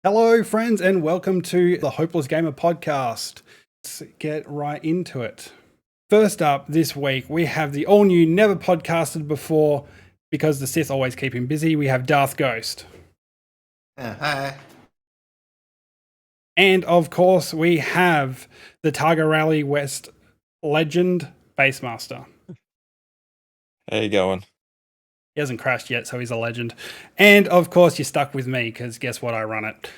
Hello, friends, and welcome to the Hopeless Gamer podcast. Let's get right into it. First up this week, we have the all-new, never podcasted before, because the Sith always keep him busy. We have Darth Ghost. Hi. And, of course, we have the Targa Rally West legend, BassMstrAU. How you going? He hasn't crashed yet, so he's a legend. And, of course, you're stuck with me, because guess what? I run it.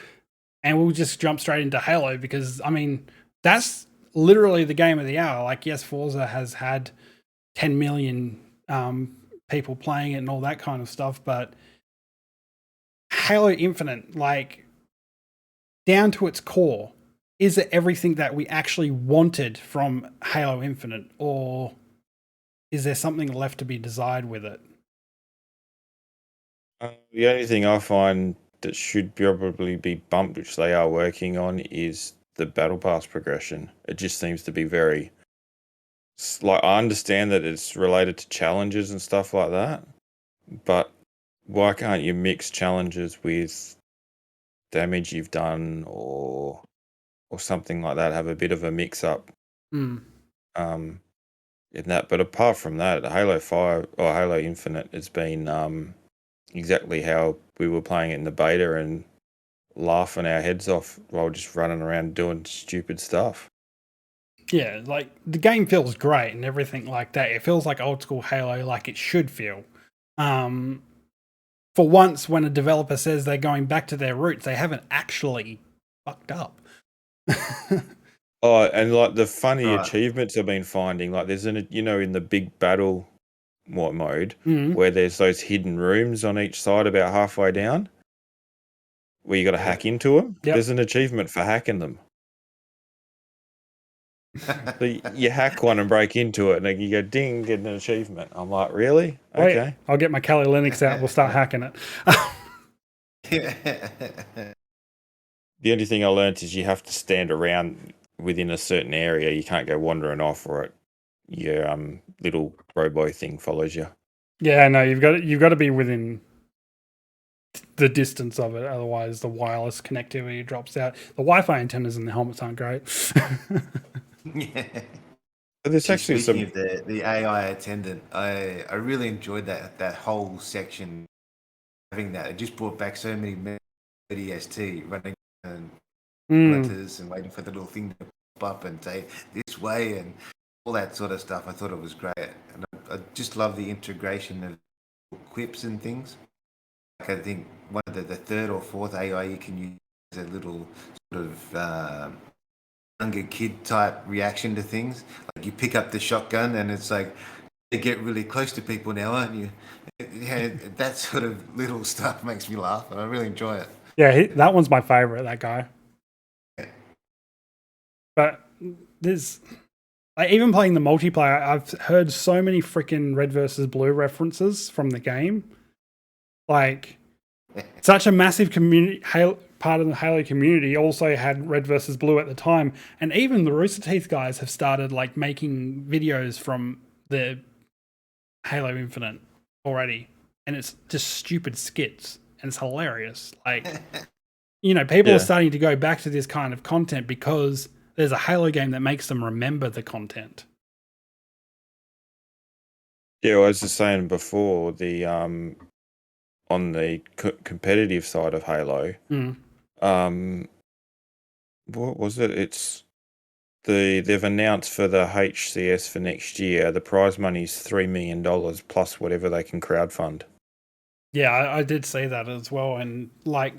And we'll just jump straight into Halo, because, I mean, that's literally the game of the hour. Like, yes, Forza has had 10 million people playing it and all that kind of stuff, but Halo Infinite, like, down to its core, is it everything that we actually wanted from Halo Infinite, or is there something left to be desired with it? The only thing I find that should probably be bumped, which they are working on, is the Battle Pass progression. It just seems to be very... Like, I understand that it's related to challenges and stuff like that, but why can't you mix challenges with damage you've done or something like that, have a bit of a mix-up in that. But apart from that, Halo 5 or Halo Infinite has been... exactly how we were playing it in the beta and laughing our heads off while just running around doing stupid stuff. Yeah, like, the game feels great and everything like that. It feels like old school Halo, like it should feel. For once, when a developer says they're going back to their roots, they haven't actually fucked up. Oh, and like the funny achievements I've been finding, like there's in the big battle mode where there's those hidden rooms on each side about halfway down where you got to hack into them. Yep. There's an achievement for hacking them. So you hack one and break into it, and you go ding, get an achievement. I'm like, really? Wait, okay. I'll get my Kali Linux out. We'll start hacking it. The only thing I learned is you have to stand around within a certain area. You can't go wandering off, or your little robo thing follows you. Yeah, no, you've got to be within the distance of it. Otherwise, the wireless connectivity drops out. The Wi-Fi antennas in the helmets aren't great. Yeah. But there's actually Speaking of the AI attendant, I really enjoyed that whole section. Having that, it just brought back so many DST running and monitors and waiting for the little thing to pop up and say this way and all that sort of stuff. I thought it was great, and I just love the integration of quips and things. Like, I think one of the third or fourth AI you can use as a little sort of younger kid type reaction to things. Like, you pick up the shotgun and it's like, you get really close to people now, aren't you? Yeah, that sort of little stuff makes me laugh, and I really enjoy it. Yeah, that one's my favorite, that guy. Yeah. But there's... Like, even playing the multiplayer, I've heard so many freaking Red versus Blue references from the game. Like, such a massive community, part of the Halo community also had Red versus Blue at the time. And even the Rooster Teeth guys have started, like, making videos from the Halo Infinite already. And it's just stupid skits. And it's hilarious. Like, people are starting to go back to this kind of content because there's a Halo game that makes them remember the content. Yeah, well, I was just saying before, the on the competitive side of Halo, what was it? It's they've announced for the HCS for next year, the prize money is $3 million plus whatever they can crowdfund. Yeah, I did see that as well, and like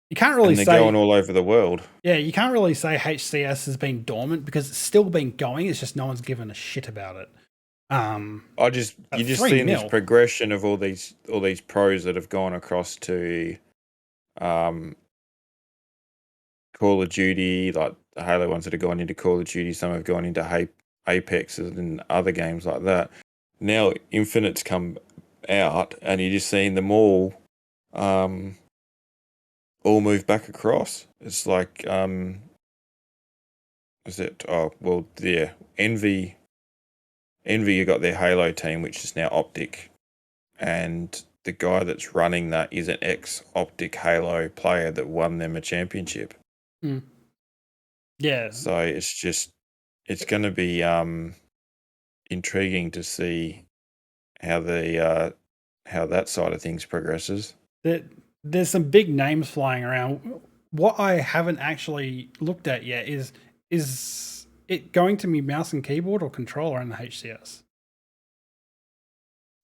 you can't really say they're going all over the world. Yeah, you can't really say HCS has been dormant because it's still been going. It's just no one's given a shit about it. You just seeing this progression of all these pros that have gone across to Call of Duty, like the Halo ones that have gone into Call of Duty. Some have gone into Apex and other games like that. Now Infinite's come out, and you're just seeing them all move back across. It's like, is it? Oh, well, yeah. Envy, you got their Halo team, which is now Optic, and the guy that's running that is an ex-Optic Halo player that won them a championship. Yeah. So it's going to be intriguing to see how that side of things progresses. There's some big names flying around. What I haven't actually looked at yet is it going to be mouse and keyboard or controller in the HCS?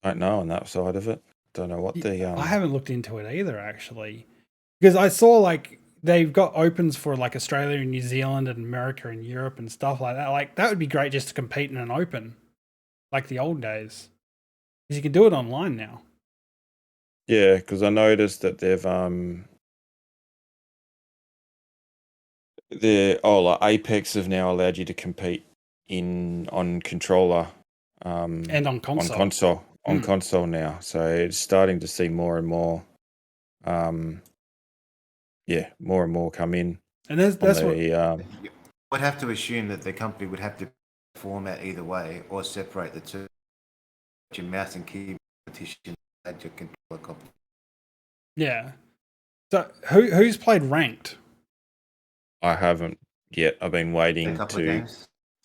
I don't know on that side of it. Don't know what the I haven't looked into it either, actually, because I saw like they've got opens for like Australia and New Zealand and America and Europe and stuff like that. Like that would be great just to compete in an open, like the old days, because you can do it online now. Yeah, because I noticed that they've like Apex have now allowed you to compete on controller And on console. On console now. So it's starting to see more and more more and more come in. And that's what would have to assume that the company would have to format either way or separate the two. Your mouse and keyboard competition and your controller competition. Yeah. So who's played ranked? I haven't yet. I've been waiting to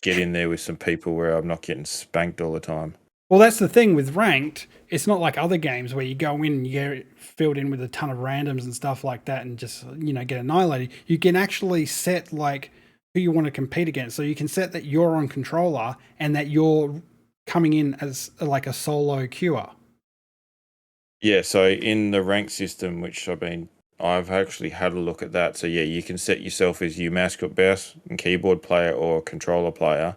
get in there with some people where I'm not getting spanked all the time. Well, that's the thing with ranked. It's not like other games where you go in and you get filled in with a ton of randoms and stuff like that and just, get annihilated. You can actually set like who you want to compete against. So you can set that you're on controller and that you're coming in as like a solo queuer. Yeah, so in the rank system, which I've actually had a look at that. So yeah, you can set yourself as you mascot bass and keyboard player or controller player.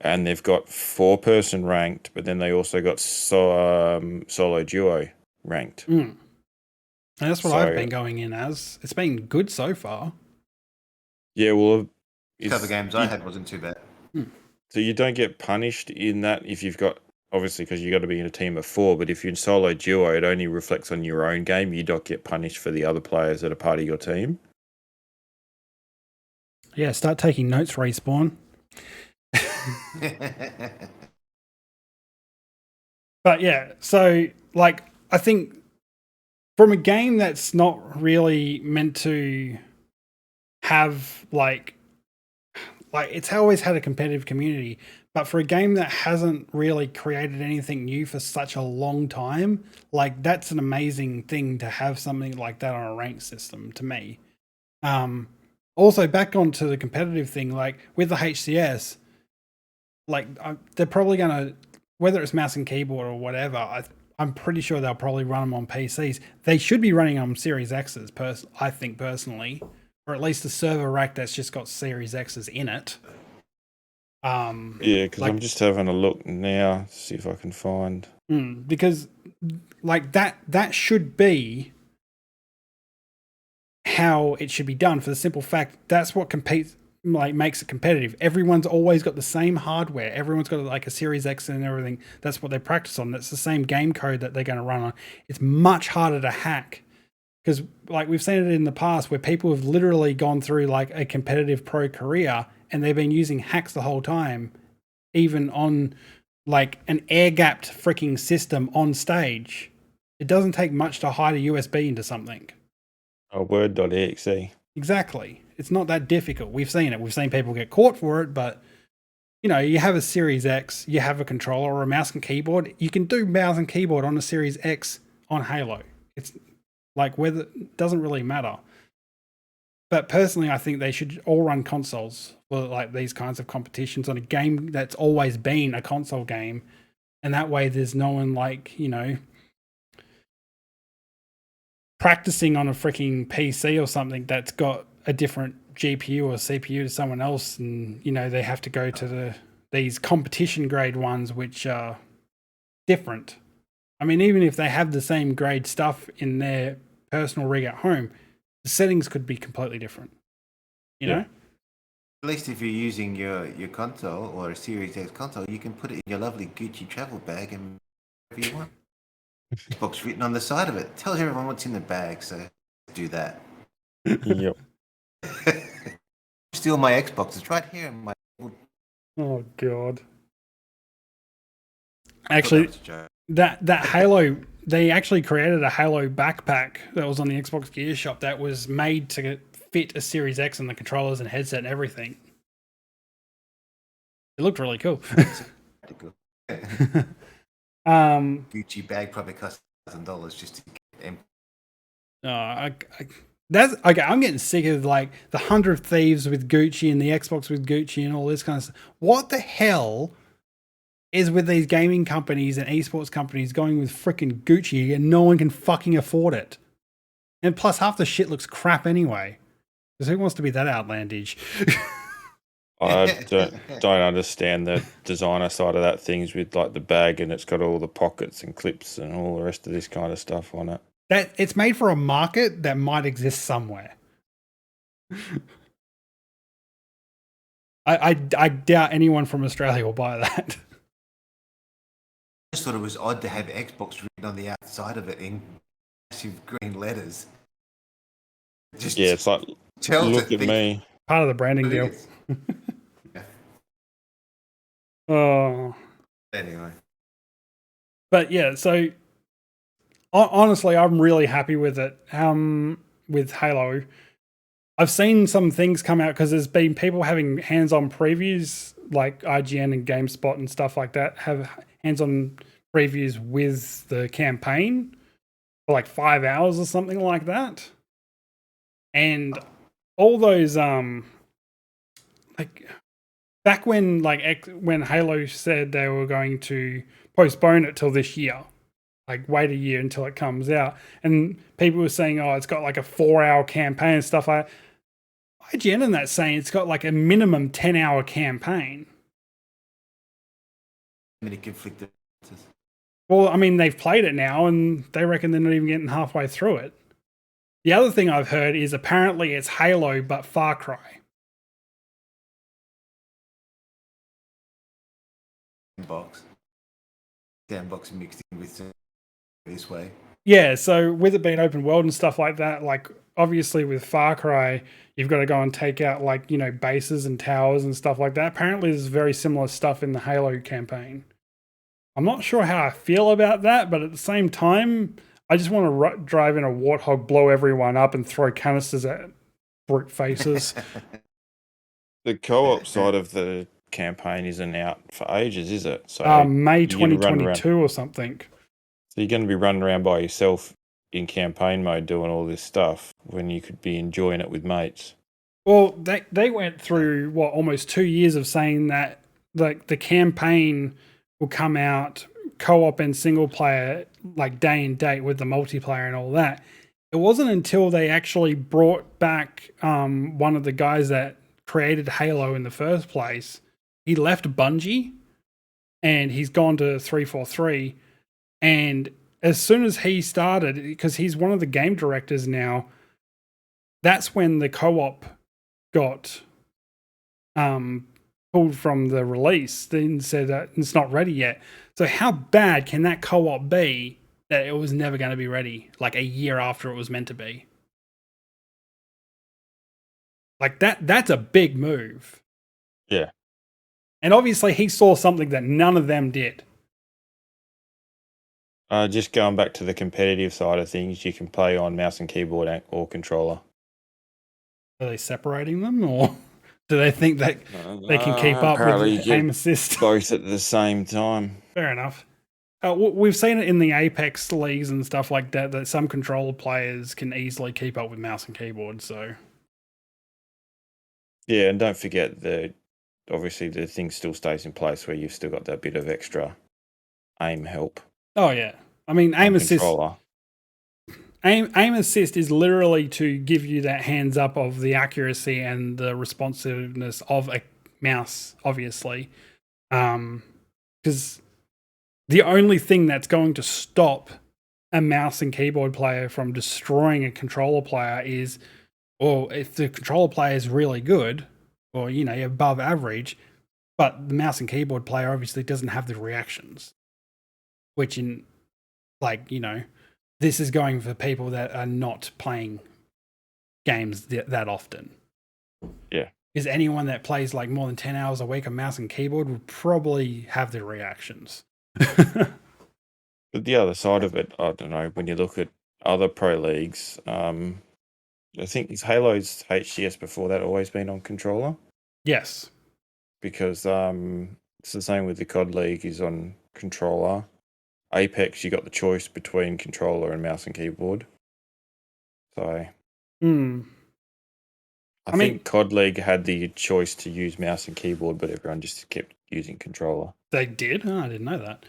And they've got 4-person ranked, but then they also got solo duo ranked. And that's what I've been going in as. It's been good so far. Yeah, well, a couple of games I had wasn't too bad. So you don't get punished in that if you've got, obviously, because you got to be in a team of 4. But if you're in solo duo, it only reflects on your own game. You don't get punished for the other players that are part of your team. Yeah, start taking notes, Respawn. But yeah, so like I think from a game that's not really meant to have like it's always had a competitive community, but for a game that hasn't really created anything new for such a long time, like that's an amazing thing to have something like that on a rank system to me. Also back onto the competitive thing, like with the HCS, like they're probably going to, whether it's mouse and keyboard or whatever, I'm pretty sure they'll probably run them on PCs. They should be running on Series X's, I think personally, or at least a server rack that's just got Series X's in it. Yeah, because I'm just having a look now, see if I can find. Because like that should be how it should be done, for the simple fact that's what makes it competitive. Everyone's always got the same hardware. Everyone's got like a Series X and everything. That's what they practice on. That's the same game code that they're going to run on. It's much harder to hack because like we've seen it in the past where people have literally gone through like a competitive pro career and they've been using hacks the whole time, even on like an air-gapped freaking system on stage. It doesn't take much to hide a USB into something. Oh, word.exe. Exactly. It's not that difficult. We've seen it. We've seen people get caught for it, but you have a Series X, you have a controller or a mouse and keyboard. You can do mouse and keyboard on a Series X on Halo. It's like whether it doesn't really matter. But personally, I think they should all run consoles for like these kinds of competitions on a game that's always been a console game. And that way there's no one like, practicing on a freaking PC or something that's got a different GPU or CPU to someone else, and they have to go to these competition grade ones which are different. I mean, even if they have the same grade stuff in their personal rig at home, the settings could be completely different. You know? At least if you're using your console or a Series X console, you can put it in your lovely Gucci travel bag and whatever you want. Xbox written on the side of it. Tells everyone what's in the bag, so do that. Yep. Steal my Xbox. It's right here in my... Oh, God. Actually, that Halo they actually created a Halo backpack that was on the Xbox Gear Shop that was made to fit a Series X and the controllers and headset and everything. It looked really cool. Gucci bag probably cost $1,000 just to get them. That's okay. I'm getting sick of like the 100 Thieves with Gucci and the Xbox with Gucci and all this kind of stuff. What the hell is with these gaming companies and esports companies going with freaking Gucci and no one can fucking afford it? And plus, half the shit looks crap anyway. Because who wants to be that outlandish? I don't understand the designer side of that things with like the bag and it's got all the pockets and clips and all the rest of this kind of stuff on it. That it's made for a market that might exist somewhere. I doubt anyone from Australia will buy that. I just thought it was odd to have Xbox written on the outside of it in massive green letters. Just it's like, look at me. Part of the branding deal. Yeah. Oh. Anyway. But yeah, so honestly, I'm really happy with it. With Halo, I've seen some things come out because there's been people having hands-on previews, like IGN and GameSpot and stuff like that, have hands-on previews with the campaign for like 5 hours or something like that. And all those like back when when Halo said they were going to postpone it till this year, like wait a year until it comes out, and people were saying, oh, it's got like a 4-hour campaign and stuff like that. IGN and that saying it's got like a minimum 10-hour campaign. Many conflicted. Well, I mean, they've played it now and they reckon they're not even getting halfway through it. The other thing I've heard is apparently it's Halo but Far Cry. Sandbox mixed in with this way. Yeah, so with it being open world and stuff like that, like obviously with Far Cry, you've got to go and take out like, you know, bases and towers and stuff like that. Apparently there's very similar stuff in the Halo campaign. I'm not sure how I feel about that, but at the same time, I just want to drive in a Warthog, blow everyone up and throw canisters at brute faces. The co-op side of the campaign isn't out for ages, is it? So May 2022 or something. So you're going to be running around by yourself in campaign mode doing all this stuff when you could be enjoying it with mates. Well, they went through, almost 2 years of saying that like the campaign will come out co-op and single player like day and date with the multiplayer and all that. It wasn't until they actually brought back one of the guys that created Halo in the first place. He left Bungie and he's gone to 343. And as soon as he started, because he's one of the game directors now, that's when the co-op got pulled from the release. Then said that it's not ready yet. So how bad can that co-op be that it was never going to be ready, like a year after it was meant to be? Like that's a big move. Yeah. And obviously he saw something that none of them did. Just going back to the competitive side of things, you can play on mouse and keyboard or controller. Are they separating them, or do they think that they can keep up with the aim assist? Both at the same time. Fair enough. We've seen it in the Apex leagues and stuff like that, that some controller players can easily keep up with mouse and keyboard. So, yeah, and don't forget obviously the thing still stays in place where you've still got that bit of extra aim help. Oh yeah, I mean aim assist. Aim assist is literally to give you that hands up of the accuracy and the responsiveness of a mouse, obviously, because the only thing that's going to stop a mouse and keyboard player from destroying a controller player is, if the controller player is really good, or above average, but the mouse and keyboard player obviously doesn't have the reactions, which this is going for people that are not playing games that often. Yeah. Because anyone that plays like more than 10 hours a week on mouse and keyboard would probably have the reactions. But the other side of it, I don't know. When you look at other pro leagues, I think is Halo's HCS before that always been on controller, Yes. because it's the same with the COD League is on controller. Apex, you got the choice between controller and mouse and keyboard. So Hmm. I I mean- think COD League had the choice to use mouse and keyboard, but everyone just kept using controller. They did? Oh, I didn't know that.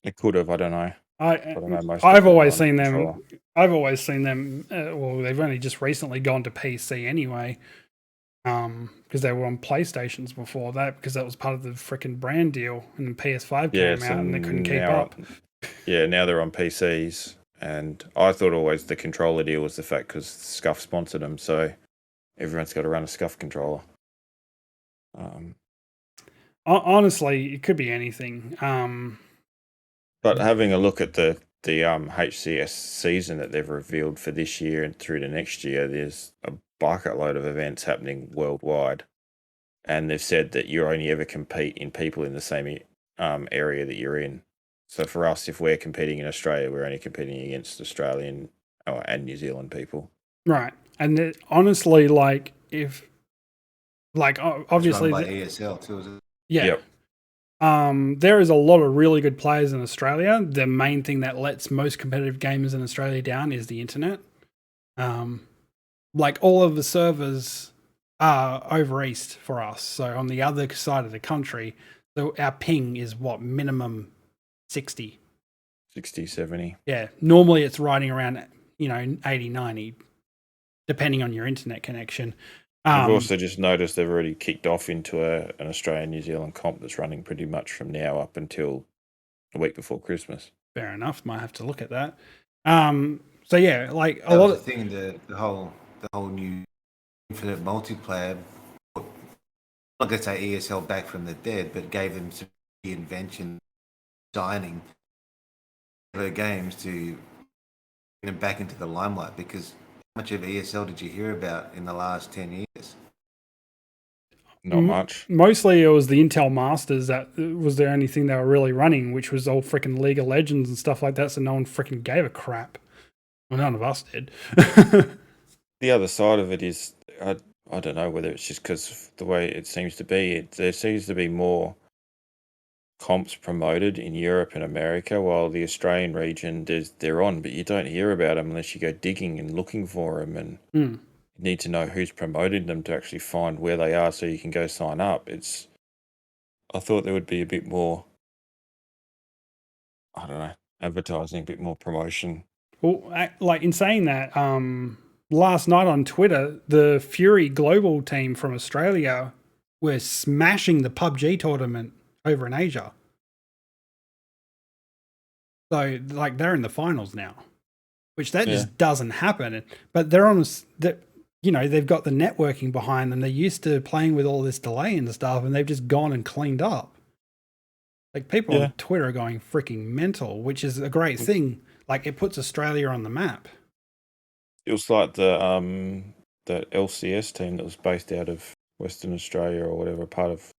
It could have, I don't know. I don't know, most I've people are always on seen controller. them. I've always seen them. Well, they've only just recently gone to PC anyway, because they were on PlayStations before that, because that was part of the freaking brand deal, and then PS5 Yeah, came out and they couldn't keep now- up. Yeah, now they're on PCs, and I thought always the controller deal was the fact because Scuff sponsored them, so everyone's got to run a Scuff controller. Honestly, it could be anything. But having a look at the HCS season that they've revealed for this year and through to next year, there's a bucket load of events happening worldwide, and they've said that you only ever compete in people in the same area that you're in. So for us, if we're competing in Australia, we're only competing against Australian and New Zealand people. Right. And honestly, like, if, like, obviously, It's run by ESL too, is it? yeah. Yep. There is a lot of really good players in Australia. The main thing that lets most competitive gamers in Australia down is the internet. Like, all of the servers are over east for us. So on the other side of the country, our ping is what, minimum 60. 60, 70. Yeah. Normally it's riding around, 80, 90, depending on your internet connection. I've also just noticed they've already kicked off into an Australia-New Zealand comp that's running pretty much from now up until a week before Christmas. Fair enough. Might have to look at that. So yeah, like That was the thing, the whole new infinite multiplayer. I'm not gonna say ESL back from the dead, but gave them some reinvention, signing their games to bring them back into the limelight. Because how much of ESL did you hear about in the last 10 years? Not much. Mostly it was the Intel Masters that was the only thing they were really running, which was all freaking League of Legends and stuff like that. So no one freaking gave a crap. Well, none of us did. The other side of it is, I don't know whether it's just because the way it seems to be, there seems to be more comps promoted in Europe and America, while the Australian region, they're on, but you don't hear about them unless you go digging and looking for them, and you need to know who's promoting them to actually find where they are so you can go sign up. I thought there would be a bit more, I don't know, advertising, a bit more promotion. Well, like in saying that, last night on Twitter, the Fury Global team from Australia were smashing the PUBG tournament over in Asia. So, like, they're in the finals now, which just doesn't happen. But they're on, they've got the networking behind them. They're used to playing with all this delay and stuff, and they've just gone and cleaned up. Like, people on Twitter are going freaking mental, which is a great thing. Like, it puts Australia on the map. It was like the LCS team that was based out of Western Australia or whatever part of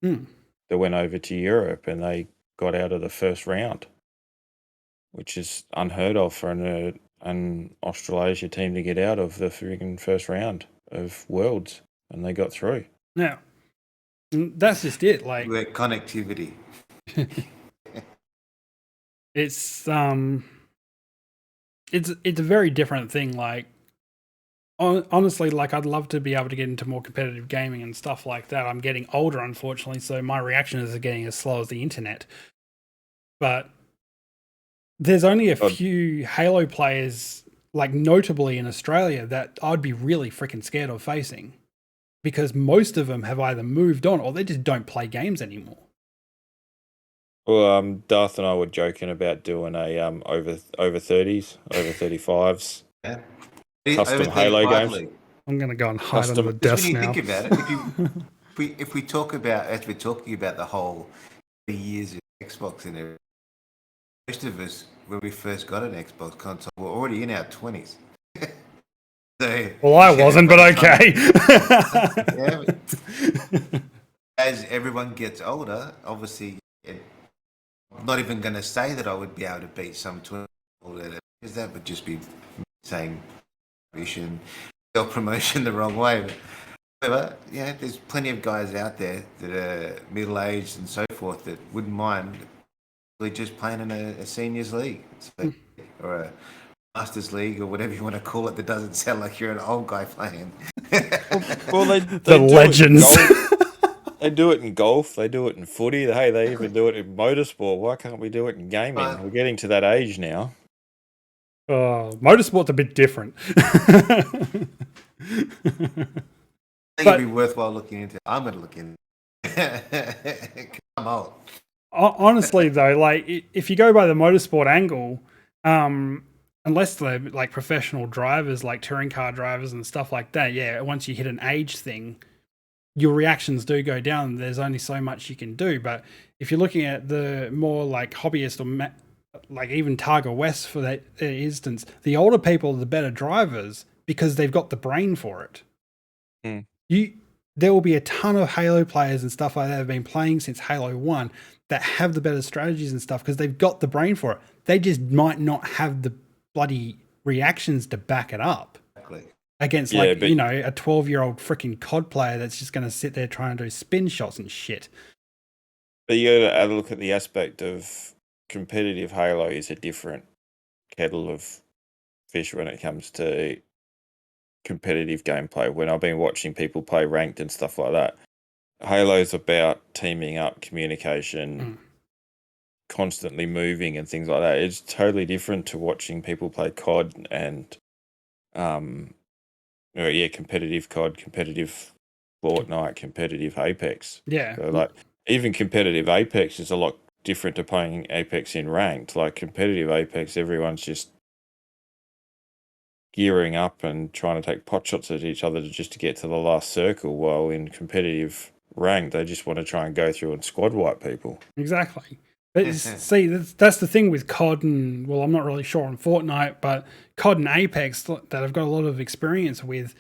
that went over to Europe, and they got out of the first round, which is unheard of for an Australasia team to get out of the freaking first round of Worlds, and they got through. Yeah, that's just it. Like, Connectivity. it's a very different thing. Like, honestly, like, I'd love to be able to get into more competitive gaming and stuff like that. I'm getting older, unfortunately, so my reaction is getting as slow as the internet. But there's only a few Halo players, like, notably in Australia, that I'd be really freaking scared of facing, because most of them have either moved on or they just don't play games anymore. Well, Darth and I were joking about doing a over 30s, over 35s. Yeah. Custom Halo games. League. I'm gonna go and hide under the desk when you now. think about it, if we talk about, as we're talking about the whole 30 years of Xbox and everything, most of us, when we first got an Xbox console, were already in our 20s. So, well, I wasn't, but okay. As everyone gets older, obviously, not even going to say that I would be able to beat some 20 because that would just be saying vision, self-promotion the wrong way. But yeah, there's plenty of guys out there that are middle-aged and so forth that wouldn't mind just playing in a seniors league or a masters league or whatever you want to call it. That doesn't sound like you're an old guy playing. Well, they The legends. They do it in golf. They do it in footy. Hey, they even do it in motorsport. Why can't we do it in gaming? We're getting to that age now. Motorsport's a bit different. I think it'd be worthwhile looking into. I'm going to look into it. I'm old. Honestly, though, like if you go by the motorsport angle, unless they're like professional drivers, like touring car drivers and stuff like that, yeah, once you hit an age thing, your reactions do go down. There's only so much you can do. But if you're looking at the more like hobbyist or like even Targa West for that instance, the older people are the better drivers because they've got the brain for it. There will be a ton of Halo players and stuff like that have been playing since Halo 1 that have the better strategies and stuff because they've got the brain for it. They just might not have the bloody reactions to back it up. Exactly. Against a 12-year-old freaking COD player that's just going to sit there trying to do spin shots and shit. But you got to look at the aspect of competitive Halo is a different kettle of fish when it comes to competitive gameplay. When I've been watching people play ranked and stuff like that, Halo's about teaming up, communication, constantly moving and things like that. It's totally different to watching people play COD and competitive COD, competitive Fortnite, competitive Apex. Yeah. So like even competitive Apex is a lot different to playing Apex in ranked. Like competitive Apex, everyone's just gearing up and trying to take pot shots at each other just to get to the last circle, while in competitive ranked, they just want to try and go through and squad wipe people. Exactly. But see, that's the thing with COD and, well, I'm not really sure on Fortnite, but COD and Apex that I've got a lot of experience with,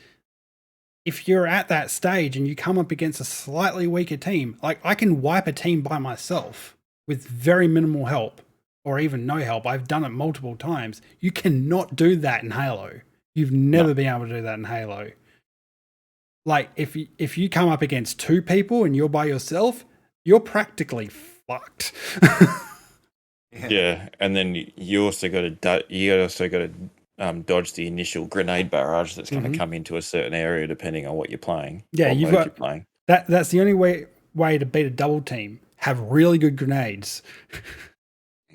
if you're at that stage and you come up against a slightly weaker team, like I can wipe a team by myself with very minimal help or even no help. I've done it multiple times. You cannot do that in Halo. You've never been able to do that in Halo. Like if you come up against two people and you're by yourself, you're practically fucked. Yeah, and then you also got to dodge the initial grenade barrage that's going to come into a certain area depending on what you're playing. Yeah, you're playing. That's the only way to beat a double team. Have really good grenades.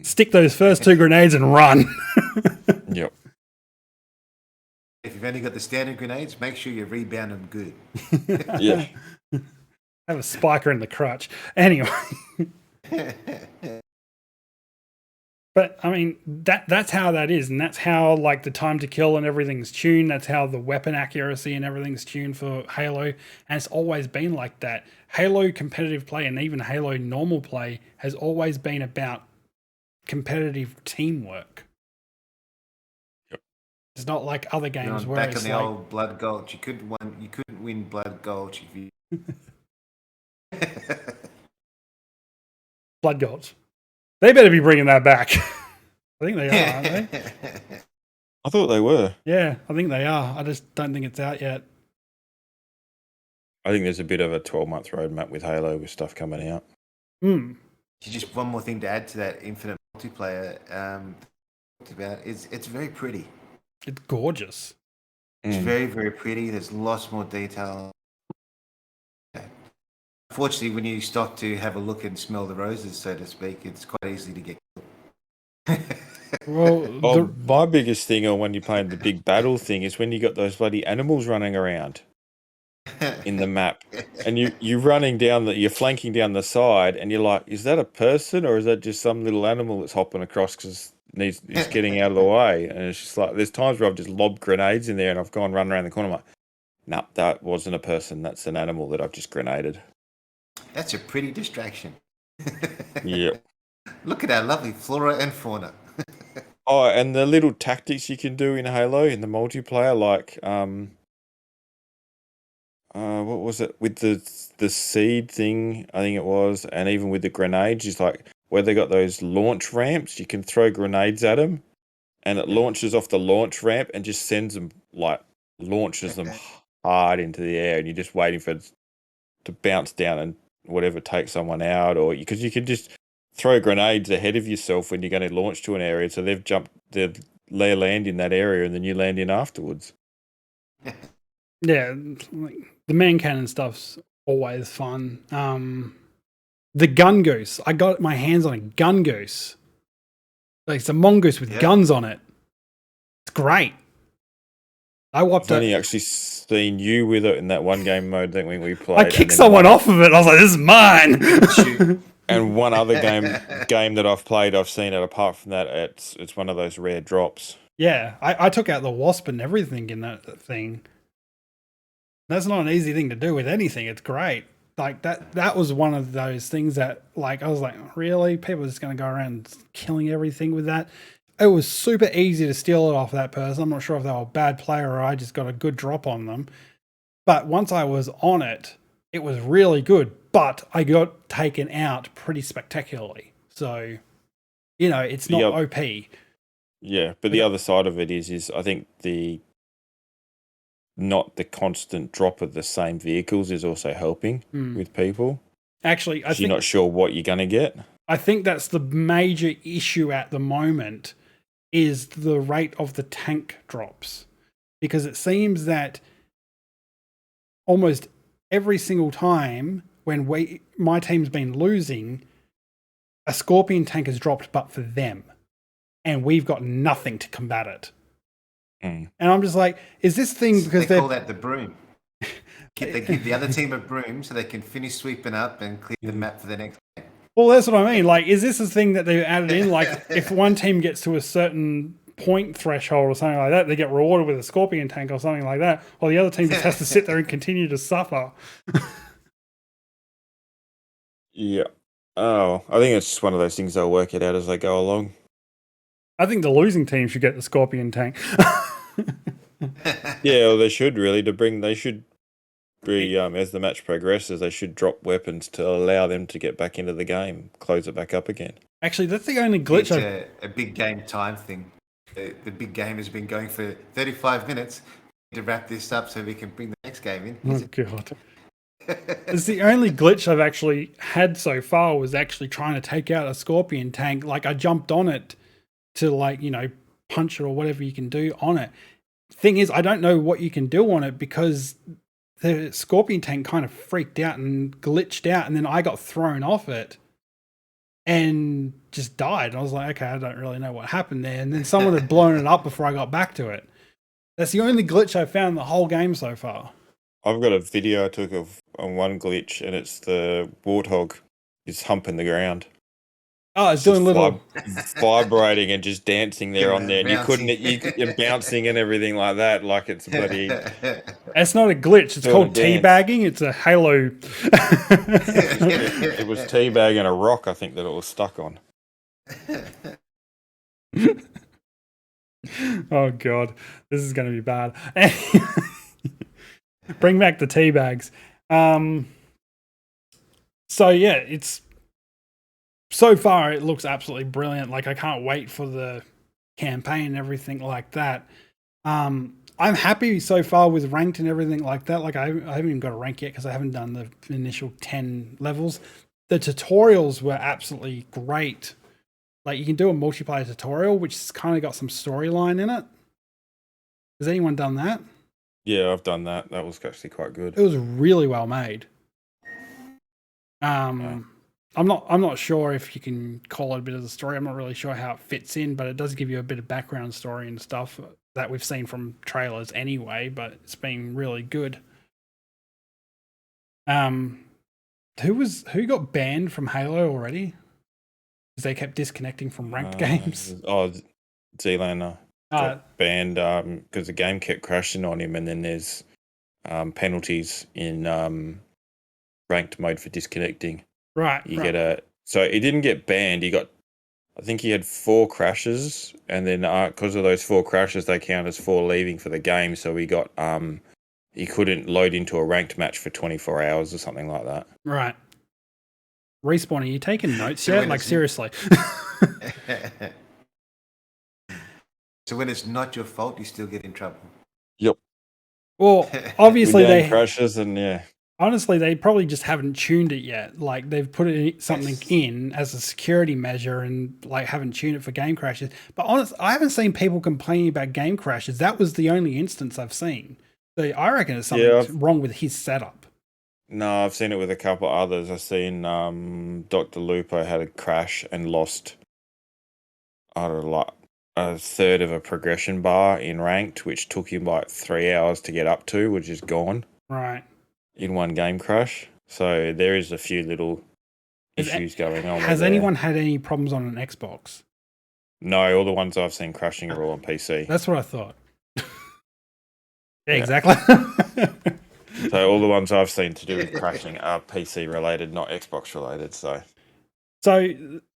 Stick those first two grenades and run. Yep. If you've only got the standard grenades, make sure you rebound them good. Yeah. Have a spiker in the crotch. Anyway. But I mean, that's how that is, and that's how like the time to kill and everything's tuned. That's how the weapon accuracy and everything's tuned for Halo, and it's always been like that. Halo competitive play and even Halo normal play has always been about competitive teamwork. Yep. It's not like other games where back it's in the like, old Blood Gulch, you couldn't win Blood Gulch if you Blood Gulch. They better be bringing that back. I think they are, aren't they? I thought they were. Yeah, I think they are. I just don't think it's out yet. I think there's a bit of a 12-month roadmap with Halo with stuff coming out. Just one more thing to add to that Infinite multiplayer about it's very pretty. It's gorgeous. It's very, very pretty. There's lots more detail. Unfortunately, when you start to have a look and smell the roses, so to speak, it's quite easy to get killed. Well, my biggest thing on when you're playing the big battle thing is when you got those bloody animals running around in the map, and you're flanking down the side, and you're like, is that a person or is that just some little animal that's hopping across because it's getting out of the way? And it's just like there's times where I've just lobbed grenades in there and I've gone run around the corner. I'm like, no, that wasn't a person. That's an animal that I've just grenaded. That's a pretty distraction. Yep. Look at our lovely flora and fauna. Oh, and the little tactics you can do in Halo in the multiplayer, like what was it with the seed thing? I think it was, and even with the grenades, it's like where they got those launch ramps. You can throw grenades at them, and it launches off the launch ramp and just sends them launches them hard into the air, and you're just waiting for it to bounce down and whatever take someone out, or because you can just throw grenades ahead of yourself when you're going to launch to an area, so they land in that area, and then you land in afterwards. Yeah, like, the man cannon stuff's always fun. The gun goose. I got my hands on a gun goose. Like it's a mongoose with guns on it. It's great. I whopped I've only actually seen you with it in that one game mode that we played. I kicked someone off of it. I was like, "This is mine." And one other game that I've played, I've seen it. Apart from that, it's one of those rare drops. Yeah, I took out the wasp and everything in that thing. That's not an easy thing to do with anything. It's great. Like that was one of those things that, like, I was like, really? People are just going to go around killing everything with that? It was super easy to steal it off that person. I'm not sure if they were a bad player or I just got a good drop on them. But once I was on it, it was really good. But I got taken out pretty spectacularly. So, it's not OP. Yeah, but the other side of it is I think not the constant drop of the same vehicles is also helping with people. Actually, I think you're not sure what you're going to get. I think that's the major issue at the moment is the rate of the tank drops. Because it seems that almost every single time when my team's been losing, a Scorpion tank has dropped but for them. And we've got nothing to combat it. And I'm just like, is this thing because they call that the broom? They give the other team a broom so they can finish sweeping up and clear the map for the next game. Well, that's what I mean. Like, is this a thing that they've added in? Like, if one team gets to a certain point threshold or something like that, they get rewarded with a Scorpion tank or something like that, while the other team just has to sit there and continue to suffer. Yeah. Oh, I think it's just one of those things they'll work it out as they go along. I think the losing team should get the Scorpion tank. Yeah, well, they should really. They should be, as the match progresses, they should drop weapons to allow them to get back into the game, close it back up again. Actually, that's the only glitch. It's a big game time thing. The big game has been going for 35 minutes to wrap this up so we can bring the next game in. Oh, God. It's the only glitch I've actually had so far was actually trying to take out a Scorpion tank. Like, I jumped on it to, like, punch it or whatever you can do on it. Thing is, I don't know what you can do on it because the Scorpion tank kind of freaked out and glitched out, and then I got thrown off it and just died. And I was like, okay, I don't really know what happened there. And then someone had blown it up before I got back to it. That's the only glitch I've found in the whole game so far. I've got a video I took on one glitch, and it's the warthog is humping the ground. Oh, it's doing little vibrating and just dancing there on there. And you're bouncing and everything like that, like it's bloody. It's not a glitch. It's called teabagging. It's a Halo. It was teabagging a rock, I think, that it was stuck on. Oh God, this is going to be bad. Bring back the tea bags. So yeah, it's so far it looks absolutely brilliant. Like, I can't wait for the campaign and everything like that. I'm happy so far with ranked and everything like that. Like, I haven't even got a rank yet because I haven't done the initial 10 levels. The tutorials were absolutely great. Like, you can do a multiplayer tutorial, which has kind of got some storyline in it. Has anyone done that? Yeah, I've done that. That was actually quite good. It was really well made. I'm not sure if you can call it a bit of the story. I'm not really sure how it fits in, but it does give you a bit of background story and stuff that we've seen from trailers anyway, but it's been really good. Who got banned from Halo already? Because they kept disconnecting from ranked games. Oh, Zelander got banned because the game kept crashing on him, and then there's penalties in ranked mode for disconnecting. Right. Get so he didn't get banned. I think he had 4 crashes, and then because of those 4 crashes, they count as 4 leaving for the game. So he got he couldn't load into a ranked match for 24 hours or something like that. Right. Respawn, are you taking notes So yet? when Like, it's- seriously. So when it's not your fault, you still get in trouble. Yep. Well, When obviously game they crashes and yeah. honestly they probably just haven't tuned it yet. Like they've put something Yes. in as a security measure and like haven't tuned it for game crashes. But honestly, I haven't seen people complaining about game crashes. That was the only instance I've seen. So I reckon there's something wrong with his setup. No, I've seen it with a couple others. I've seen Dr. Lupo had a crash and lost I don't know, like a third of a progression bar in ranked, which took him like 3 hours to get up to, which is gone Right. in one game crash. So there is a few little issues going on. Has there. anyone had any problems on an Xbox? No, all the ones I've seen crashing are all on PC. That's what I thought. Yeah, Yeah. exactly. So all the ones I've seen to do with crashing are PC related, not Xbox related. So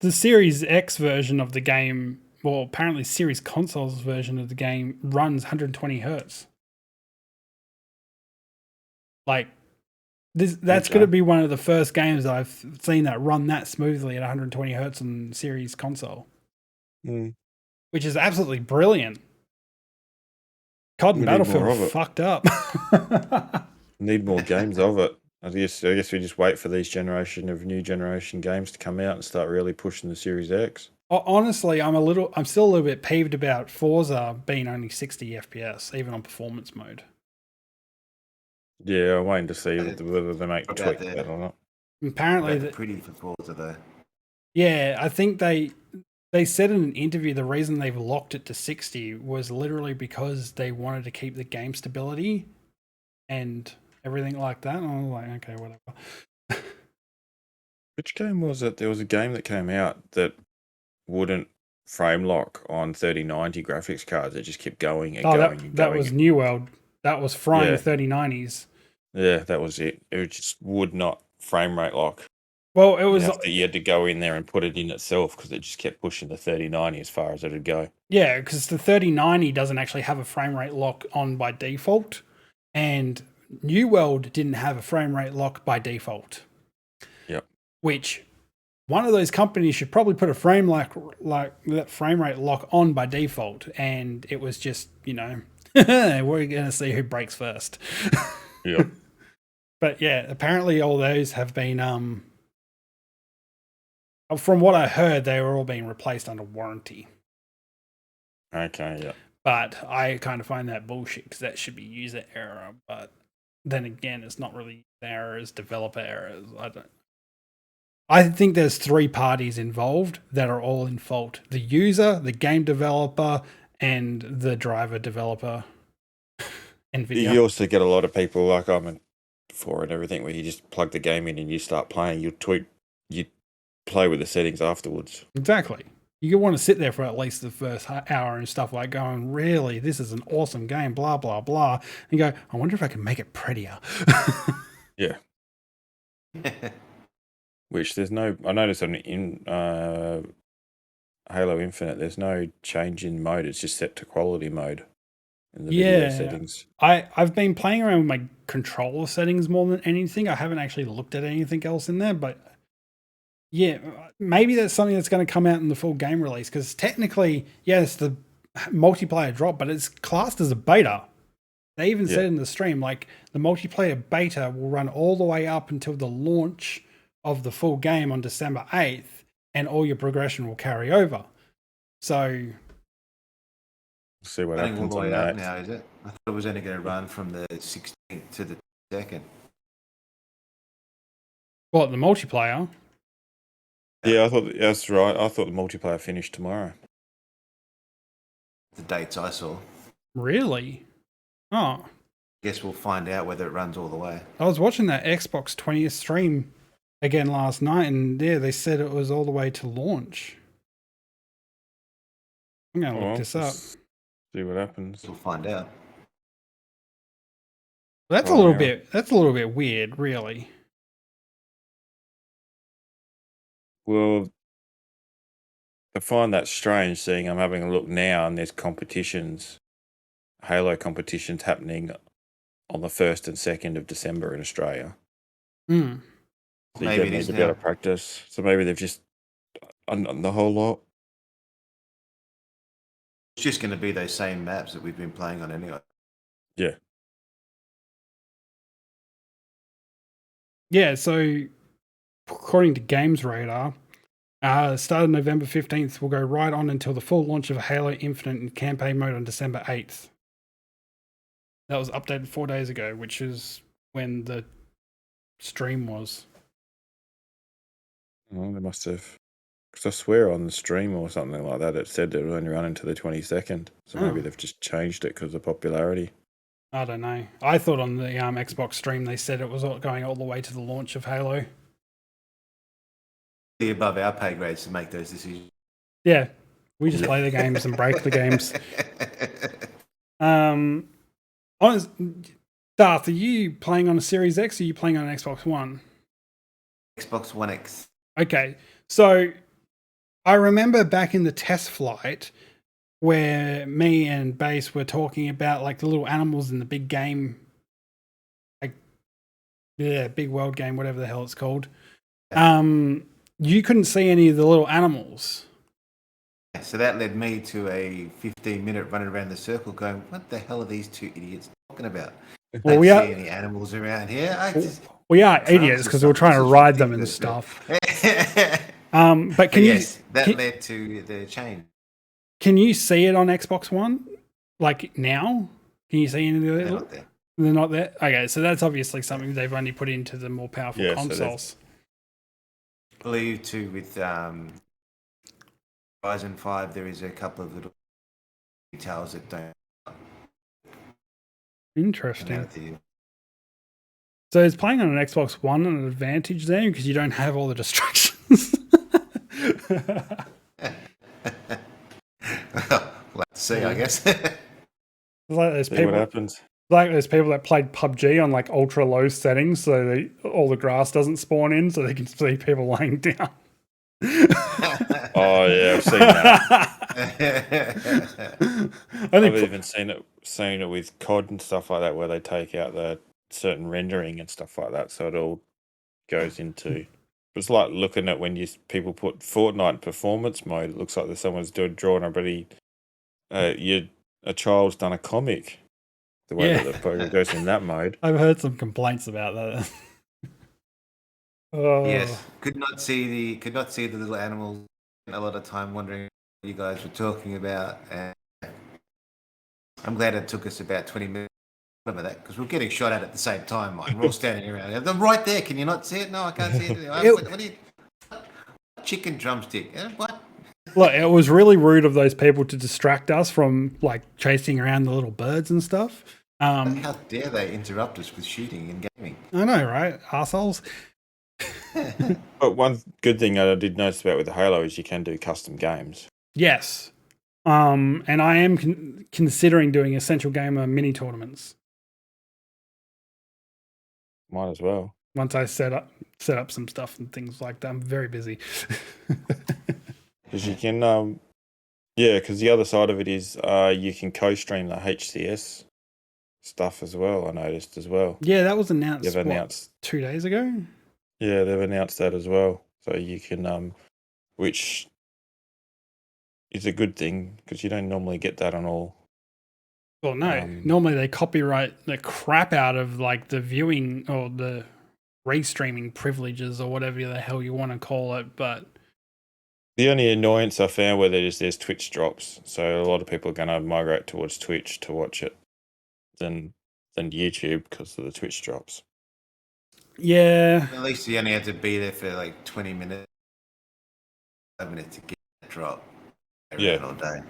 the Series X version of the game, well, apparently Series Consoles version of the game runs 120 hertz. Like that's Okay. going to be one of the first games that I've seen that run that smoothly at 120 hertz on Series Console, which is absolutely brilliant. COD and We need more Battlefield of it. fucked up. Need more games of it. I guess we just wait for these new generation games to come out and start really pushing the Series X. Honestly, I'm still a little bit peeved about Forza being only 60 FPS, even on performance mode. Yeah, I'm waiting to see whether they make About tweak the- that or not. Apparently, About the pretty for Forza though. yeah, I think they said in an interview the reason they've locked it to 60 was literally because they wanted to keep the game stability and everything like that. And I was like, okay, whatever. Which game was it? There was a game that came out that wouldn't frame lock on 3090 graphics cards. It just kept going and going and going. That was New World. That was frying Yeah. 3090s. Yeah, that was it. It just would not frame rate lock. Well, it was You had to go in there and put it in itself because it just kept pushing the 3090 as far as it'd go. yeah, because the 3090 doesn't actually have a frame rate lock on by default, and New World didn't have a frame rate lock by default. Yep. Which one of those companies should probably put a frame like that frame rate lock on by default, and it was just we're gonna see who breaks first. Yep. But yeah, apparently all those have been from what I heard, they were all being replaced under warranty. Okay, yeah. But I kind of find that bullshit because that should be user error. But then again, it's not really errors, developer errors. I think there's 3 parties involved that are all in fault: the user, the game developer, and the driver developer. NVIDIA. You also get a lot of people like I'm in for and everything where you just plug the game in and you start playing. You play with the settings afterwards. Exactly. You want to sit there for at least the first hour and stuff like going, really, this is an awesome game, blah, blah, blah. And you go, I wonder if I can make it prettier. Yeah. Which I noticed in Halo Infinite, there's no change in mode. It's just set to quality mode in the video settings. I've been playing around with my controller settings more than anything. I haven't actually looked at anything else in there, but yeah, maybe that's something that's going to come out in the full game release, because technically, yes, the multiplayer drop, but it's classed as a beta. They even said in the stream, like, the multiplayer beta will run all the way up until the launch of the full game on December 8th, and all your progression will carry over. So see what Running all happens the on way up that. now, is it? I thought it was only going to run from the 16th to the 2nd. what, the multiplayer? Yeah, I thought that's right. I thought the multiplayer finished tomorrow. The dates I saw. Really? Oh, Guess we'll find out whether it runs all the way. I was watching that Xbox 20th stream again last night, and yeah, they said it was all the way to launch. I'm going to look this up. See what happens. We'll find out. That's a little bit weird, really. Well, I find that strange, seeing I'm having a look now and there's competitions, Halo competitions happening on the 1st and 2nd of December in Australia. Mm. So you Maybe don't it need is to be able now. to practice. So maybe they've just undone the whole lot. It's just going to be those same maps that we've been playing on anyway. Yeah. Yeah, so according to Games Radar, start of November 15th will go right on until the full launch of Halo Infinite in campaign mode on December 8th. That was updated 4 days ago, which is when the stream was. Oh, they must have. Because I swear on the stream or something like that, it said it would only run until the 22nd. So maybe Oh. they've just changed it because of popularity. I don't know. I thought on the Xbox stream they said it was going all the way to the launch of Halo. Above our pay grades to make those decisions. Yeah, we just play the games and break the games. Darth, are you playing on a Series X or are you playing on an Xbox One? Xbox One X. Okay, so I remember back in the test flight where me and Bass were talking about like the little animals in the big game, like big world game, whatever the hell it's called. You couldn't see any of the little animals. So that led me to a 15-minute run around the circle going, what the hell are these two idiots talking about? Well, I don't see any animals around here. We are idiots because we were trying to ride them and stuff. But can that led to the change. Can you see it on Xbox One? Like now? Can you see any of the They're not there. They're not there? Okay, so that's obviously something they've only put into the more powerful consoles. I believe too with Ryzen 5 there is a couple of little details that don't. Interesting. So is playing on an Xbox One an advantage then because you don't have all the distractions? We'll have to see, I guess. Like those people, what happens. Like those people that played PUBG on like ultra low settings so all the grass doesn't spawn in so they can see people laying down. Oh yeah, I've seen that. I've even seen it with COD and stuff like that, where they take out the certain rendering and stuff like that, so it all goes into. It's like looking at when people put Fortnite performance mode. It looks like someone's drawing a child's done a comic. The way that the program goes in that mode. I've heard some complaints about that. Yes, could not see the little animals. A lot of time wondering what you guys were talking about, and I'm glad it took us about 20 minutes of that because we're getting shot at the same time. Mike. We're all standing around. They're right there. Can you not see it? No, I can't see it. What do you? Chicken drumstick? What? Look, it was really rude of those people to distract us from like chasing around the little birds and stuff. How dare they interrupt us with shooting and gaming? I know, right? Assholes. But one good thing I did notice about with the Halo is you can do custom games. Yes. And I am considering doing Essential Gamer mini tournaments. Might as well. Once I set up some stuff and things like that. I'm very busy. Because you can, because the other side of it is you can co-stream the HCS stuff as well. I noticed as well. Yeah, that was announced. 2 days ago. Yeah, they've announced that as well. So you can, which is a good thing because you don't normally get that on all. Well, no. Normally they copyright the crap out of like the viewing or the restreaming privileges or whatever the hell you want to call it. But the only annoyance I found with it is there's Twitch drops. So a lot of people are going to migrate towards Twitch to watch it than YouTube because of the Twitch drops. Yeah. At least you only had to be there for like 20 minutes, 5 minutes to get that drop. All day.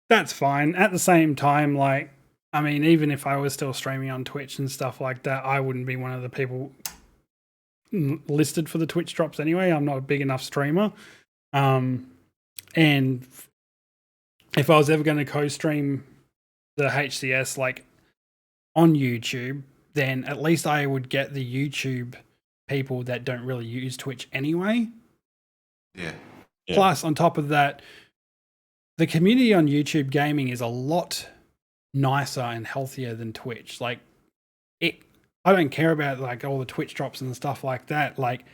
That's fine. At the same time, like, I mean, even if I was still streaming on Twitch and stuff like that, I wouldn't be one of the people listed for the Twitch drops anyway. I'm not a big enough streamer. And if I was ever going to co-stream the HCS like on YouTube, then at least I would get the YouTube people that don't really use Twitch anyway. Yeah. Plus, on top of that, the community on YouTube gaming is a lot nicer and healthier than Twitch. Like, I don't care about like all the Twitch drops and stuff like that. Like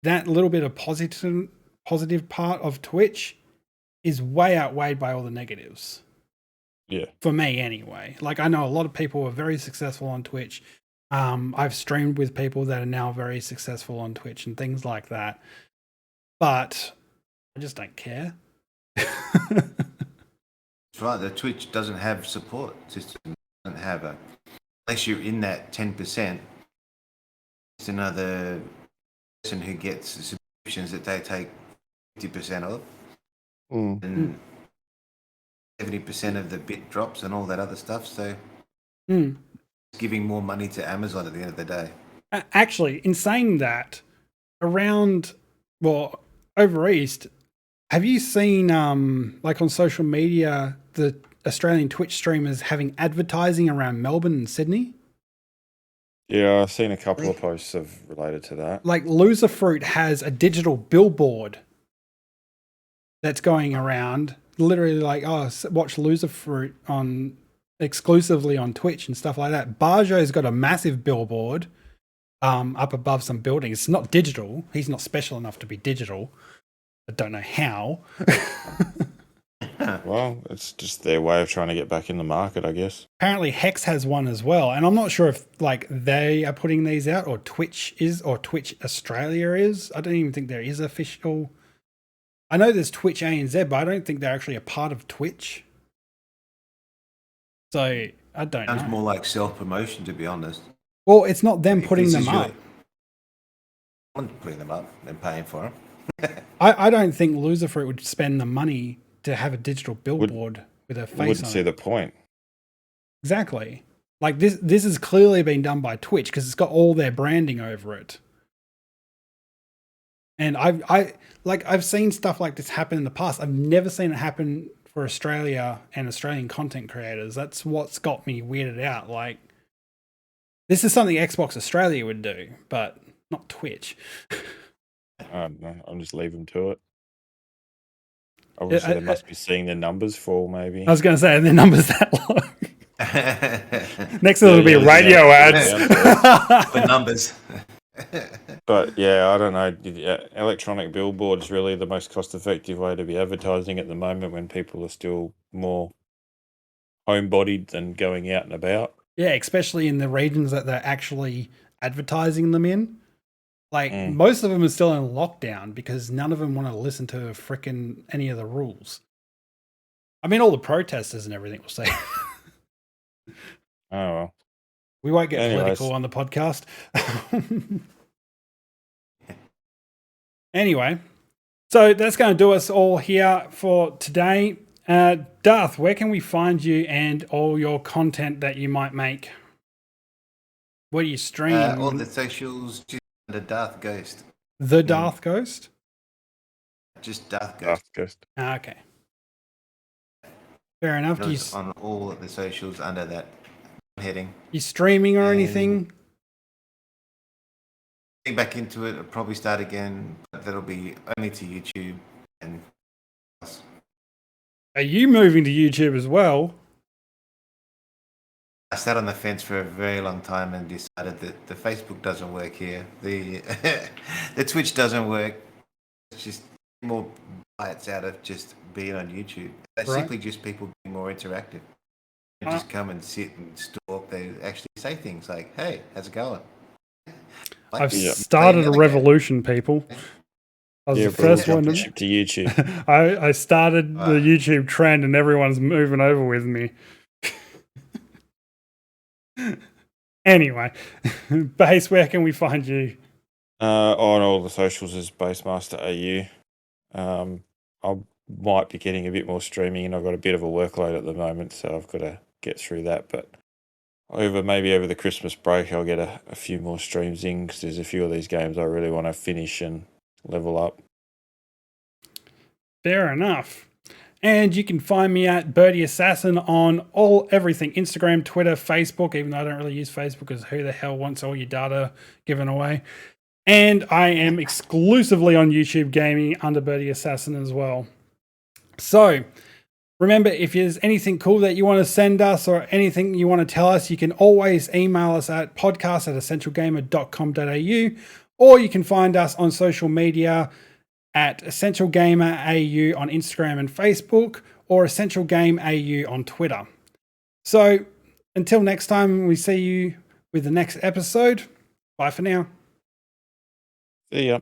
that little bit of positive part of Twitch is way outweighed by all the negatives. Yeah. For me anyway. Like I know a lot of people are very successful on Twitch. I've streamed with people that are now very successful on Twitch and things like that. But I just don't care. That's right. The Twitch doesn't have support system. It doesn't have a, unless you're in that 10%. It's another person who gets subscriptions that they take 50% of, and 70% of the bit drops and all that other stuff. So it's giving more money to Amazon at the end of the day. Actually, in saying that, over East, have you seen like on social media the Australian Twitch streamers having advertising around Melbourne and Sydney? Yeah, I've seen a couple of posts related to that. Like Loser Fruit has a digital billboard that's going around, literally like, oh, watch Loser Fruit on exclusively on Twitch and stuff like that. Barjo's got a massive billboard up above some buildings. It's not digital. He's not special enough to be digital. I don't know how. Well, it's just their way of trying to get back in the market, I guess. Apparently Hex has one as well, and I'm not sure if like they are putting these out or Twitch is or Twitch Australia is. I don't even think there is official. I know there's Twitch ANZ, but I don't think they're actually a part of Twitch. So I don't know. Sounds more like self-promotion, to be honest. Well, it's not them putting them up. I'm putting them up and paying for them. I don't think Loser Fruit would spend the money to have a digital billboard with a face on it. Wouldn't see the point. Exactly. Like this has clearly been done by Twitch because it's got all their branding over it. And I've seen stuff like this happen in the past. I've never seen it happen for Australia and Australian content creators. That's what's got me weirded out. Like, this is something Xbox Australia would do, but not Twitch. I don't know. I'll just leave them to it. Obviously, they must be seeing the numbers fall, maybe. I was going to say, are the numbers that low? Next, it'll be radio ads. The numbers. But yeah, I don't know. Electronic billboard is really the most cost-effective way to be advertising at the moment when people are still more homebodied than going out and about. Yeah, especially in the regions that they're actually advertising them in. Like, most of them are still in lockdown because none of them want to listen to frickin' any of the rules. I mean, all the protesters and everything will say. Oh, well. We won't get political on the podcast. Anyway, so that's going to do us all here for today. Darth, where can we find you and all your content that you might make? Where do you stream? All the socials, just under Darth Ghost. The Darth Ghost? Just Darth Ghost. Darth Ghost. Okay. Fair enough. On all of the socials under that heading. You streaming or anything? Getting back into it, I'll probably start again, but that'll be only to YouTube. And are you moving to YouTube as well? I sat on the fence for a very long time and decided that the Facebook doesn't work here. The Twitch doesn't work. It's just more bites out of just being on YouTube. Basically, just people being more interactive. They just come and sit and stalk. They actually say things like, "Hey, how's it going?" I've started a revolution, people. I was the first one to YouTube. I started the YouTube trend, and everyone's moving over with me. Anyway, Bass, where can we find you? On all the socials is BassMstrAU. I might be getting a bit more streaming, and I've got a bit of a workload at the moment, so I've got to get through that. But maybe over the Christmas break, I'll get a few more streams in because there's a few of these games I really want to finish and level up. Fair enough. And you can find me at birdyassassin on everything. Instagram, Twitter, Facebook, even though I don't really use Facebook because who the hell wants all your data given away? And I am exclusively on YouTube gaming under birdyassassin as well. So, Remember, if there's anything cool that you want to send us or anything you want to tell us, you can always email us at podcast@essentialgamer.com.au, or you can find us on social media at EssentialGamerAU on Instagram and Facebook, or EssentialGameAU on Twitter. So until next time, we see you with the next episode. Bye for now. See ya.